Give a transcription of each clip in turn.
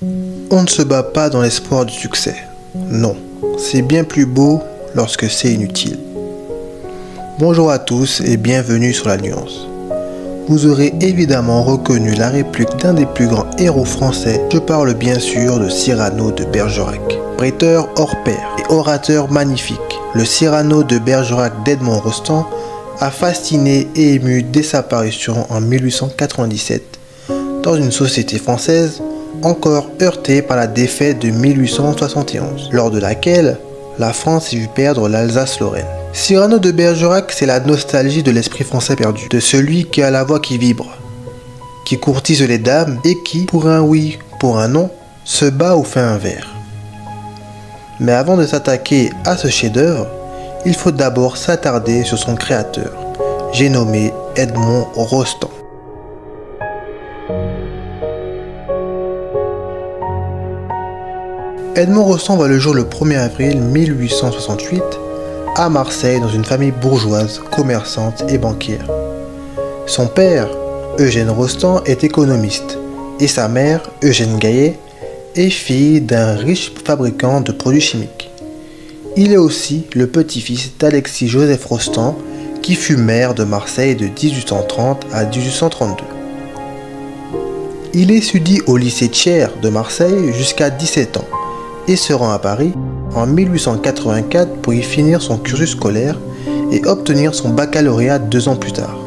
On ne se bat pas dans l'espoir du succès. Non, c'est bien plus beau lorsque c'est inutile. Bonjour à tous et bienvenue sur La Nuance. Vous aurez évidemment reconnu la réplique d'un des plus grands héros français. Je parle bien sûr de Cyrano de Bergerac. Bretteur hors pair et orateur magnifique, le Cyrano de Bergerac d'Edmond Rostand a fasciné et ému dès sa parution en 1897 dans une société française encore heurtée par la défaite de 1871, lors de laquelle la France y vit perdre l'Alsace-Lorraine. Cyrano de Bergerac, c'est la nostalgie de l'esprit français perdu, de celui qui a la voix qui vibre, qui courtise les dames et qui, pour un oui, pour un non, se bat ou fait un vers. Mais avant de s'attaquer à ce chef-d'œuvre, il faut d'abord s'attarder sur son créateur, j'ai nommé Edmond Rostand. Edmond Rostand voit le jour le 1er avril 1868 à Marseille dans une famille bourgeoise, commerçante et banquière. Son père, Eugène Rostand, est économiste et sa mère, Eugène Gaillet, est fille d'un riche fabricant de produits chimiques. Il est aussi le petit-fils d'Alexis-Joseph Rostand qui fut maire de Marseille de 1830 à 1832. Il étudie au lycée Thiers de Marseille jusqu'à 17 ans et se rend à Paris en 1884 pour y finir son cursus scolaire et obtenir son baccalauréat 2 ans plus tard.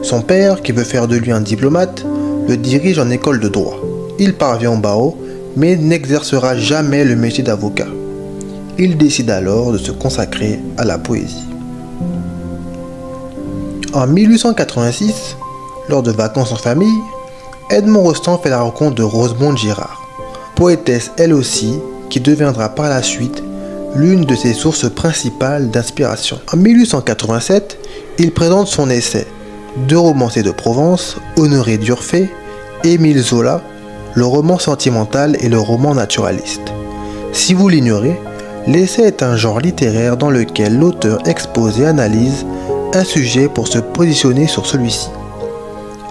Son père, qui veut faire de lui un diplomate, le dirige en école de droit. Il parvient au barreau, mais n'exercera jamais le métier d'avocat. Il décide alors de se consacrer à la poésie. En 1886, lors de vacances en famille, Edmond Rostand fait la rencontre de Rosemonde Girard, poétesse elle aussi, qui deviendra par la suite l'une de ses sources principales d'inspiration. En 1887, il présente son essai « Deux romanciers de Provence, Honoré d'Urfé, Émile Zola, le roman sentimental et le roman naturaliste ». Si vous l'ignorez, l'essai est un genre littéraire dans lequel l'auteur expose et analyse un sujet pour se positionner sur celui-ci.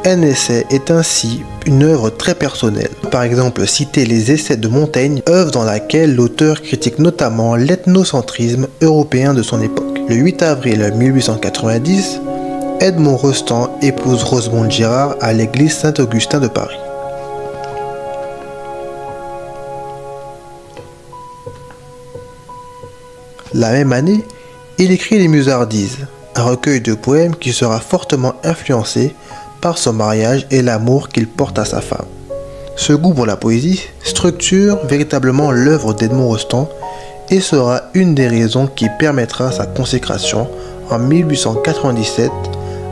Un essai est ainsi une œuvre très personnelle. Par exemple, citer les essais de Montaigne, œuvre dans laquelle l'auteur critique notamment l'ethnocentrisme européen de son époque. Le 8 avril 1890, Edmond Rostand épouse Rosemonde Girard à l'église Saint-Augustin de Paris. La même année, il écrit Les Musardises, un recueil de poèmes qui sera fortement influencé par son mariage et l'amour qu'il porte à sa femme. Ce goût pour la poésie structure véritablement l'œuvre d'Edmond Rostand et sera une des raisons qui permettra sa consécration en 1897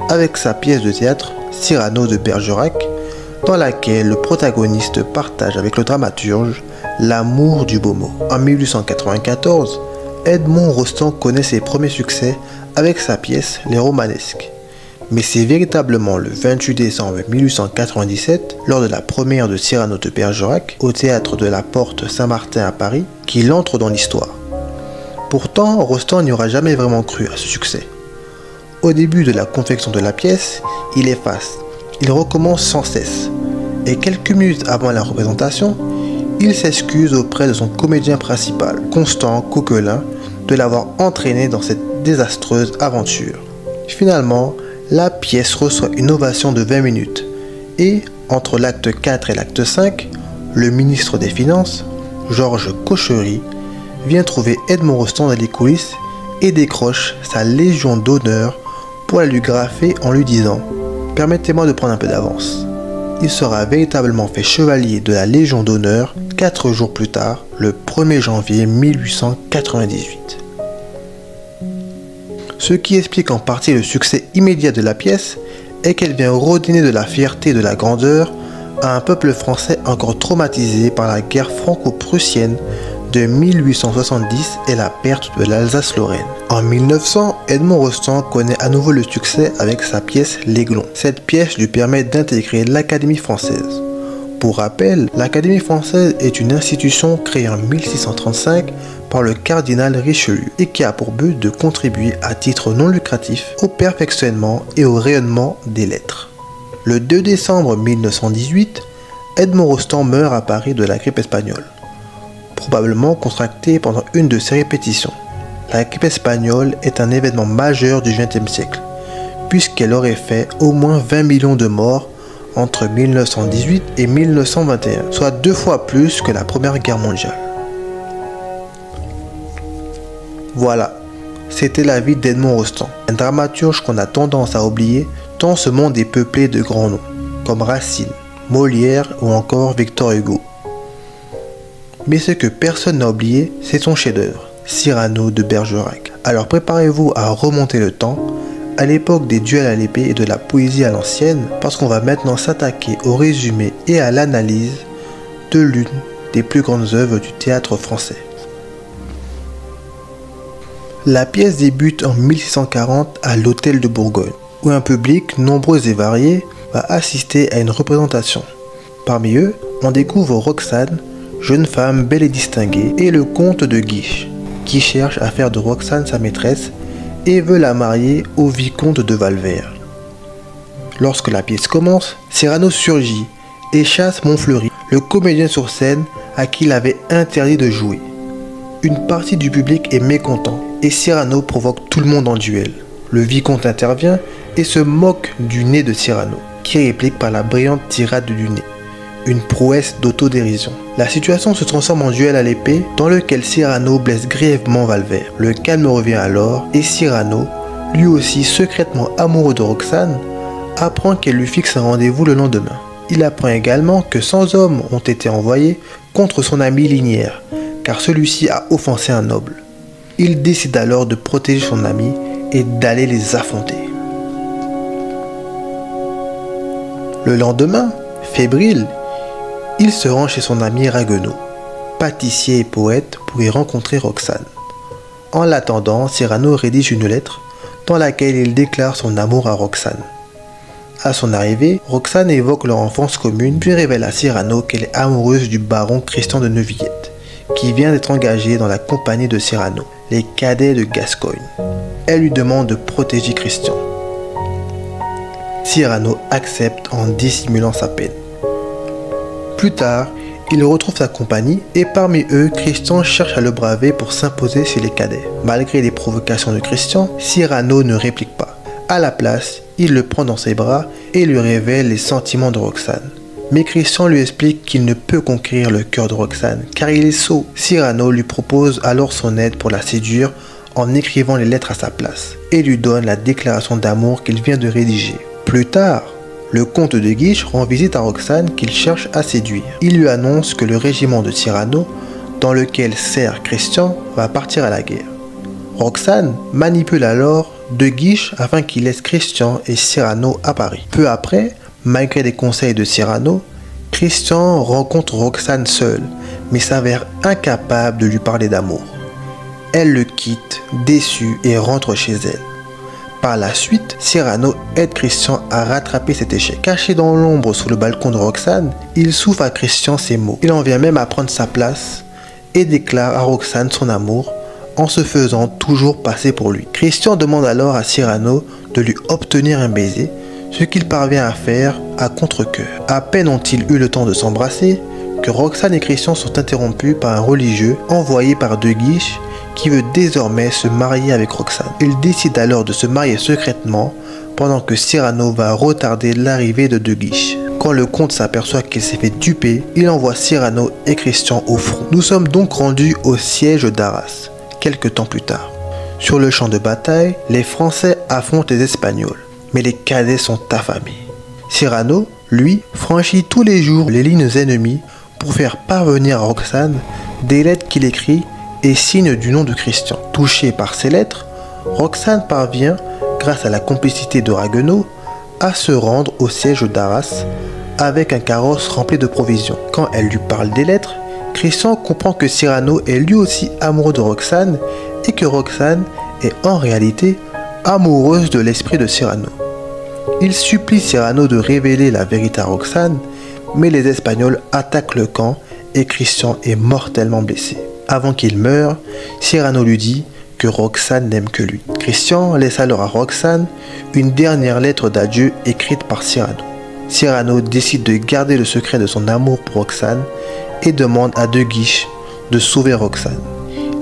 avec sa pièce de théâtre Cyrano de Bergerac, dans laquelle le protagoniste partage avec le dramaturge l'amour du beau mot. En 1894, Edmond Rostand connaît ses premiers succès avec sa pièce Les Romanesques. Mais c'est véritablement le 28 décembre 1897, lors de la première de Cyrano de Bergerac, au théâtre de la Porte Saint-Martin à Paris, qu'il entre dans l'histoire. Pourtant, Rostand n'y aura jamais vraiment cru à ce succès. Au début de la confection de la pièce, il efface, il recommence sans cesse, et quelques minutes avant la représentation, il s'excuse auprès de son comédien principal, Constant Coquelin, de l'avoir entraîné dans cette désastreuse aventure. Finalement, la pièce reçoit une ovation de 20 minutes et, entre l'acte 4 et l'acte 5, le ministre des Finances, Georges Cochery, vient trouver Edmond Rostand dans les coulisses et décroche sa Légion d'honneur pour la lui graffer en lui disant « Permettez-moi de prendre un peu d'avance ». Il sera véritablement fait chevalier de la Légion d'honneur 4 jours plus tard, le 1er janvier 1898. Ce qui explique en partie le succès immédiat de la pièce est qu'elle vient redonner de la fierté et de la grandeur à un peuple français encore traumatisé par la guerre franco-prussienne de 1870 et la perte de l'Alsace-Lorraine. En 1900, Edmond Rostand connaît à nouveau le succès avec sa pièce L'Aiglon. Cette pièce lui permet d'intégrer l'Académie française. Pour rappel, l'Académie française est une institution créée en 1635 par le cardinal Richelieu et qui a pour but de contribuer à titre non lucratif au perfectionnement et au rayonnement des lettres. Le 2 décembre 1918, Edmond Rostand meurt à Paris de la grippe espagnole, probablement contractée pendant une de ses répétitions. La grippe espagnole est un événement majeur du XXe siècle, puisqu'elle aurait fait au moins 20 millions de morts entre 1918 et 1921, soit 2 fois plus que la Première Guerre mondiale. Voilà, c'était la vie d'Edmond Rostand, un dramaturge qu'on a tendance à oublier tant ce monde est peuplé de grands noms, comme Racine, Molière ou encore Victor Hugo. Mais ce que personne n'a oublié, c'est son chef-d'œuvre, Cyrano de Bergerac. Alors préparez-vous à remonter le temps, à l'époque des duels à l'épée et de la poésie à l'ancienne, parce qu'on va maintenant s'attaquer au résumé et à l'analyse de l'une des plus grandes œuvres du théâtre français. La pièce débute en 1640 à l'Hôtel de Bourgogne, où un public nombreux et varié va assister à une représentation. Parmi eux, on découvre Roxane, jeune femme belle et distinguée, et le comte de Guiche, qui cherche à faire de Roxane sa maîtresse et veut la marier au vicomte de Valvert. Lorsque la pièce commence, Cyrano surgit et chasse Montfleury, le comédien sur scène à qui il avait interdit de jouer. Une partie du public est mécontent et Cyrano provoque tout le monde en duel. Le vicomte intervient et se moque du nez de Cyrano, qui réplique par la brillante tirade du nez. Une prouesse d'autodérision. La situation se transforme en duel à l'épée dans lequel Cyrano blesse grièvement Valvert. Le calme revient alors et Cyrano, lui aussi secrètement amoureux de Roxane, apprend qu'elle lui fixe un rendez-vous le lendemain. Il apprend également que 100 hommes ont été envoyés contre son ami Linière, car celui-ci a offensé un noble. Il décide alors de protéger son ami et d'aller les affronter. Le lendemain, fébrile, il se rend chez son ami Ragueneau, pâtissier et poète, pour y rencontrer Roxane. En l'attendant, Cyrano rédige une lettre dans laquelle il déclare son amour à Roxane. À son arrivée, Roxane évoque leur enfance commune puis révèle à Cyrano qu'elle est amoureuse du baron Christian de Neuvillette, qui vient d'être engagé dans la compagnie de Cyrano, les cadets de Gascogne. Elle lui demande de protéger Christian. Cyrano accepte en dissimulant sa peine. Plus tard, il retrouve sa compagnie et parmi eux, Christian cherche à le braver pour s'imposer chez les cadets. Malgré les provocations de Christian, Cyrano ne réplique pas. À la place, il le prend dans ses bras et lui révèle les sentiments de Roxane. Mais Christian lui explique qu'il ne peut conquérir le cœur de Roxane car il est sot. Cyrano lui propose alors son aide pour la séduire en écrivant les lettres à sa place et lui donne la déclaration d'amour qu'il vient de rédiger. Plus tard, le comte de Guiche rend visite à Roxane qu'il cherche à séduire. Il lui annonce que le régiment de Cyrano, dans lequel sert Christian, va partir à la guerre. Roxane manipule alors de Guiche afin qu'il laisse Christian et Cyrano à Paris. Peu après, malgré les conseils de Cyrano, Christian rencontre Roxane seule, mais s'avère incapable de lui parler d'amour. Elle le quitte, déçue, et rentre chez elle. Par la suite, Cyrano aide Christian à rattraper cet échec. Caché dans l'ombre sous le balcon de Roxane, il souffle à Christian ces mots. Il en vient même à prendre sa place et déclare à Roxane son amour en se faisant toujours passer pour lui. Christian demande alors à Cyrano de lui obtenir un baiser, ce qu'il parvient à faire à contre-cœur. À peine ont-ils eu le temps de s'embrasser que Roxane et Christian sont interrompus par un religieux envoyé par De Guiche qui veut désormais se marier avec Roxane. Il décide alors de se marier secrètement pendant que Cyrano va retarder l'arrivée de De Guiche. Quand le comte s'aperçoit qu'il s'est fait duper, il envoie Cyrano et Christian au front. Nous sommes donc rendus au siège d'Arras, quelques temps plus tard. Sur le champ de bataille, les Français affrontent les Espagnols, mais les cadets sont affamés. Cyrano, lui, franchit tous les jours les lignes ennemies pour faire parvenir à Roxane des lettres qu'il écrit et signe du nom de Christian. Touché par ces lettres, Roxane parvient, grâce à la complicité de Ragueneau, à se rendre au siège d'Arras avec un carrosse rempli de provisions. Quand elle lui parle des lettres, Christian comprend que Cyrano est lui aussi amoureux de Roxane et que Roxane est en réalité amoureuse de l'esprit de Cyrano. Il supplie Cyrano de révéler la vérité à Roxane, mais les Espagnols attaquent le camp et Christian est mortellement blessé. Avant qu'il meure, Cyrano lui dit que Roxane n'aime que lui. Christian laisse alors à Roxane une dernière lettre d'adieu écrite par Cyrano. Cyrano décide de garder le secret de son amour pour Roxane et demande à De Guiche de sauver Roxane.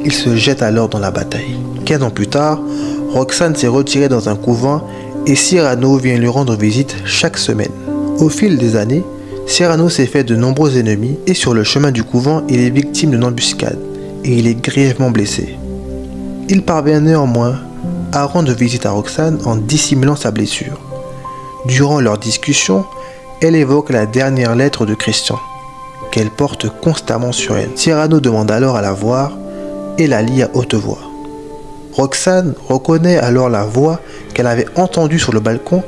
Il se jette alors dans la bataille. 15 ans plus tard, Roxane s'est retirée dans un couvent et Cyrano vient lui rendre visite chaque semaine. Au fil des années, Cyrano s'est fait de nombreux ennemis et sur le chemin du couvent, il est victime d'une embuscade et il est grièvement blessé. Il parvient néanmoins à rendre visite à Roxane en dissimulant sa blessure. Durant leur discussion, elle évoque la dernière lettre de Christian, qu'elle porte constamment sur elle. Cyrano demande alors à la voir et la lit à haute voix. Roxane reconnaît alors la voix qu'elle avait entendue sur le balcon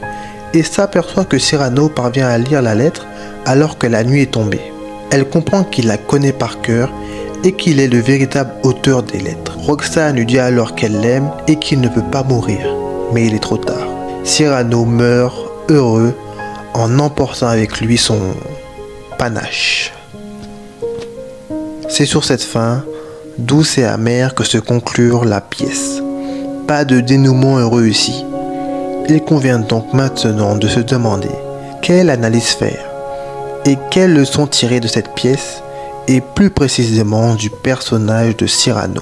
et s'aperçoit que Cyrano parvient à lire la lettre alors que la nuit est tombée. Elle comprend qu'il la connaît par cœur et qu'il est le véritable auteur des lettres. Roxane lui dit alors qu'elle l'aime et qu'il ne peut pas mourir, mais il est trop tard. Cyrano meurt heureux en emportant avec lui son panache. C'est sur cette fin, douce et amère, que se conclut la pièce. Pas de dénouement heureux ici. Il convient donc maintenant de se demander quelle analyse faire et quelles leçons tirer de cette pièce et plus précisément du personnage de Cyrano.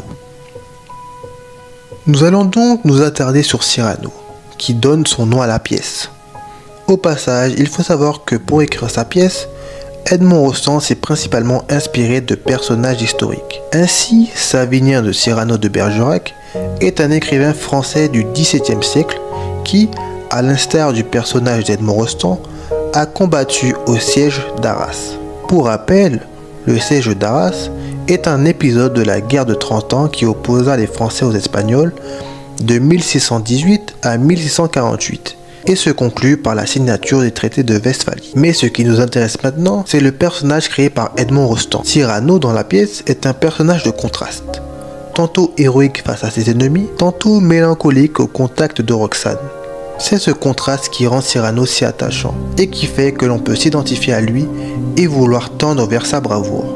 Nous allons donc nous attarder sur Cyrano, qui donne son nom à la pièce. Au passage, il faut savoir que pour écrire sa pièce, Edmond Rostand s'est principalement inspiré de personnages historiques. Ainsi, Savinien de Cyrano de Bergerac est un écrivain français du XVIIe siècle qui, à l'instar du personnage d'Edmond Rostand, a combattu au siège d'Arras. Pour rappel, le siège d'Arras est un épisode de la guerre de 30 ans qui opposa les Français aux Espagnols de 1618 à 1648 et se conclut par la signature des traités de Westphalie. Mais ce qui nous intéresse maintenant, c'est le personnage créé par Edmond Rostand. Cyrano dans la pièce est un personnage de contraste, tantôt héroïque face à ses ennemis, tantôt mélancolique au contact de Roxane. C'est ce contraste qui rend Cyrano si attachant et qui fait que l'on peut s'identifier à lui et vouloir tendre vers sa bravoure.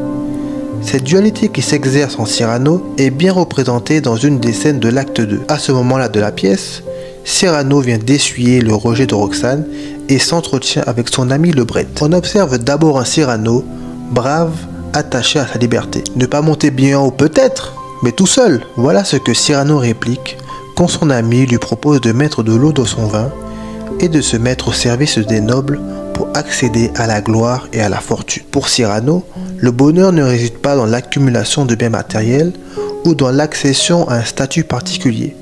Cette dualité qui s'exerce en Cyrano est bien représentée dans une des scènes de l'acte 2. À ce moment-là de la pièce, Cyrano vient d'essuyer le rejet de Roxane et s'entretient avec son ami le Bret. On observe d'abord un Cyrano brave, attaché à sa liberté. Ne pas monter bien haut peut-être, mais tout seul. Voilà ce que Cyrano réplique quand son ami lui propose de mettre de l'eau dans son vin et de se mettre au service des nobles pour accéder à la gloire et à la fortune. Pour Cyrano, le bonheur ne réside pas dans l'accumulation de biens matériels ou dans l'accession à un statut particulier,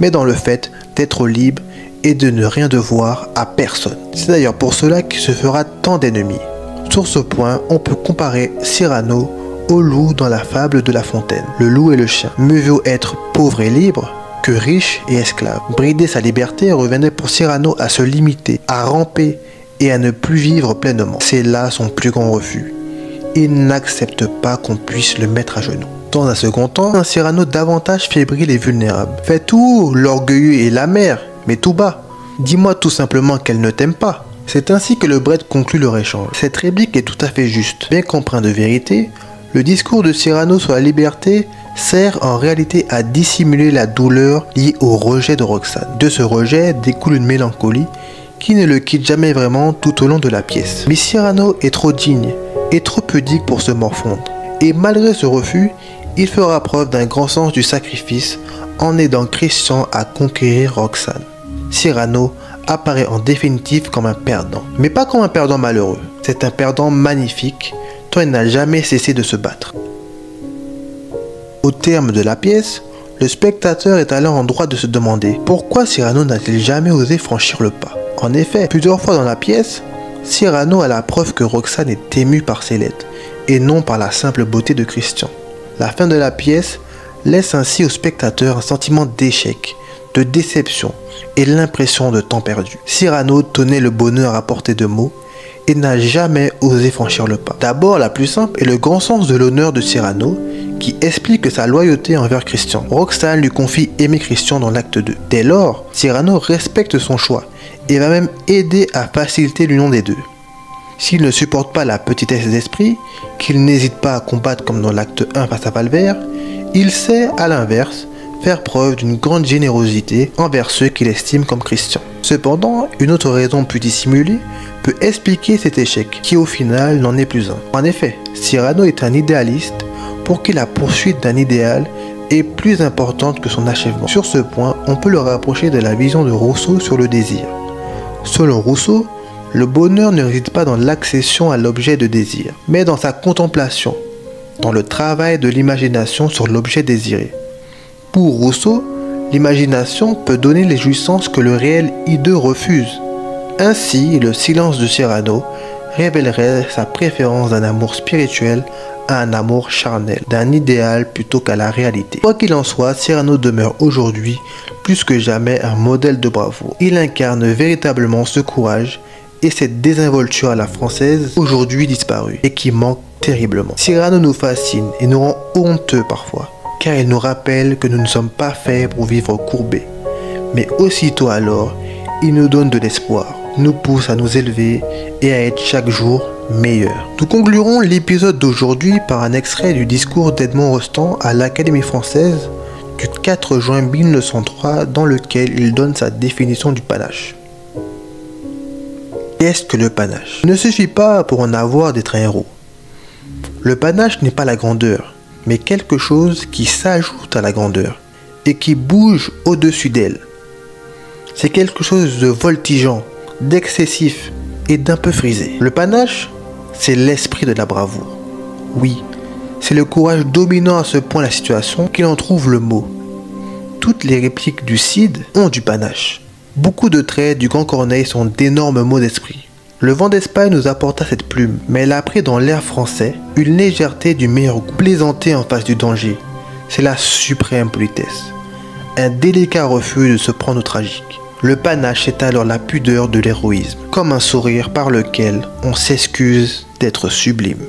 mais dans le fait d'être libre et de ne rien devoir à personne. C'est d'ailleurs pour cela qu'il se fera tant d'ennemis. Sur ce point, on peut comparer Cyrano au loup dans la fable de La Fontaine. Le loup et le chien. Mieux vaut être pauvre et libre que riche et esclave. Brider sa liberté revenait pour Cyrano à se limiter, à ramper et à ne plus vivre pleinement. C'est là son plus grand refus. Il n'accepte pas qu'on puisse le mettre à genoux. Dans un second temps, un Cyrano davantage fébrile et vulnérable. Fais tout, l'orgueilleux et l'amère, mais tout bas. Dis-moi tout simplement qu'elle ne t'aime pas. C'est ainsi que le Bret conclut leur échange. Cette réplique est tout à fait juste. Bien qu'empreint de vérité, le discours de Cyrano sur la liberté sert en réalité à dissimuler la douleur liée au rejet de Roxane. De ce rejet découle une mélancolie qui ne le quitte jamais vraiment tout au long de la pièce. Mais Cyrano est trop digne et trop pudique pour se morfondre. Et malgré ce refus, il fera preuve d'un grand sens du sacrifice en aidant Christian à conquérir Roxane. Cyrano apparaît en définitive comme un perdant, mais pas comme un perdant malheureux. C'est un perdant magnifique, tant il n'a jamais cessé de se battre. Au terme de la pièce, le spectateur est alors en droit de se demander pourquoi Cyrano n'a-t-il jamais osé franchir le pas. En effet, plusieurs fois dans la pièce, Cyrano a la preuve que Roxane est émue par ses lettres et non par la simple beauté de Christian. La fin de la pièce laisse ainsi au spectateur un sentiment d'échec, de déception et l'impression de temps perdu. Cyrano tenait le bonheur à portée de mots et n'a jamais osé franchir le pas. D'abord, la plus simple est le grand sens de l'honneur de Cyrano qui explique sa loyauté envers Christian. Roxane lui confie aimer Christian dans l'acte 2. Dès lors, Cyrano respecte son choix et va même aider à faciliter l'union des deux. S'il ne supporte pas la petitesse d'esprit, qu'il n'hésite pas à combattre comme dans l'acte 1 face à Valvert, il sait, à l'inverse, faire preuve d'une grande générosité envers ceux qu'il estime comme chrétiens. Cependant, une autre raison plus dissimulée peut expliquer cet échec, qui au final n'en est plus un. En effet, Cyrano est un idéaliste pour qui la poursuite d'un idéal est plus importante que son achèvement. Sur ce point, on peut le rapprocher de la vision de Rousseau sur le désir. Selon Rousseau, le bonheur ne réside pas dans l'accession à l'objet de désir, mais dans sa contemplation, dans le travail de l'imagination sur l'objet désiré. Pour Rousseau, l'imagination peut donner les jouissances que le réel hideux refuse. Ainsi, le silence de Cyrano révélerait sa préférence d'un amour spirituel à un amour charnel, d'un idéal plutôt qu'à la réalité. Quoi qu'il en soit, Cyrano demeure aujourd'hui plus que jamais un modèle de bravoure. Il incarne véritablement ce courage et cette désinvolture à la française aujourd'hui disparue et qui manque terriblement. Cyrano nous fascine et nous rend honteux parfois, car il nous rappelle que nous ne sommes pas faits pour vivre courbés. Mais aussitôt alors, il nous donne de l'espoir, nous pousse à nous élever et à être chaque jour meilleurs. Nous conclurons l'épisode d'aujourd'hui par un extrait du discours d'Edmond Rostand à l'Académie française du 4 juin 1903 dans lequel il donne sa définition du panache. Qu'est-ce que le panache? Il ne suffit pas pour en avoir d'être un héros. Le panache n'est pas la grandeur, mais quelque chose qui s'ajoute à la grandeur et qui bouge au-dessus d'elle. C'est quelque chose de voltigeant, d'excessif et d'un peu frisé. Le panache, c'est l'esprit de la bravoure. Oui, c'est le courage dominant à ce point la situation qu'il en trouve le mot. Toutes les répliques du Cid ont du panache. Beaucoup de traits du grand Corneille sont d'énormes mots d'esprit. Le vent d'Espagne nous apporta cette plume, mais elle a pris dans l'air français une légèreté du meilleur goût. Plaisanter en face du danger, c'est la suprême politesse. Un délicat refus de se prendre au tragique. Le panache est alors la pudeur de l'héroïsme, comme un sourire par lequel on s'excuse d'être sublime.